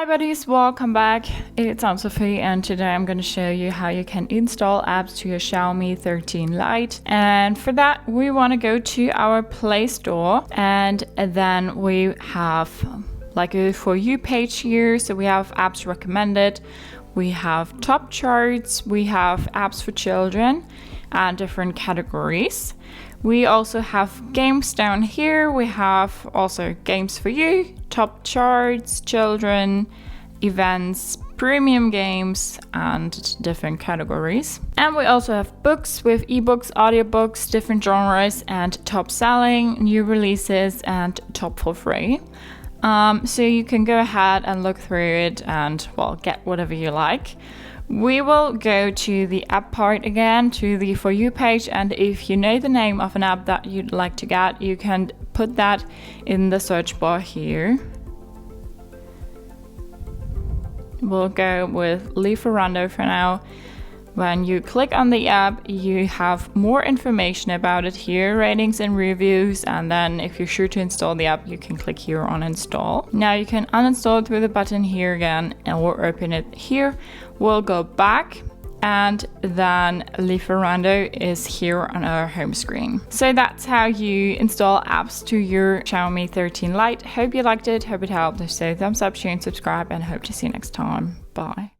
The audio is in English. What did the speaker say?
buddies, welcome back. It's Sophie and today I'm going to show you how you can install apps to your Xiaomi 13 Lite. And for that we want to go to our Play Store, and then we have like a For You page here. So we have apps recommended, we have top charts, we have apps for children and different categories. We also have games down here. We have also games for you, top charts, children, events, premium games, and different categories. And we also have books with ebooks, audiobooks, different genres, and top selling, new releases, and top for free. So you can go ahead and look through it and, well, get whatever you like. We will go to the app part again, to the For You page, and if you know the name of an app that you'd like to get, you can put that in the search bar here. We'll go with Lieferando for now. When you click on the app, you have more information about it here, ratings and reviews, and then if you're sure to install the app, you can click here on install. Now you can uninstall it through the button here again, and we'll open it here. We'll go back, and then Lieferando is here on our home screen. So that's how you install apps to your Xiaomi 13 Lite. Hope you liked it, hope it helped. So thumbs up, share and subscribe, and hope to see you next time. Bye.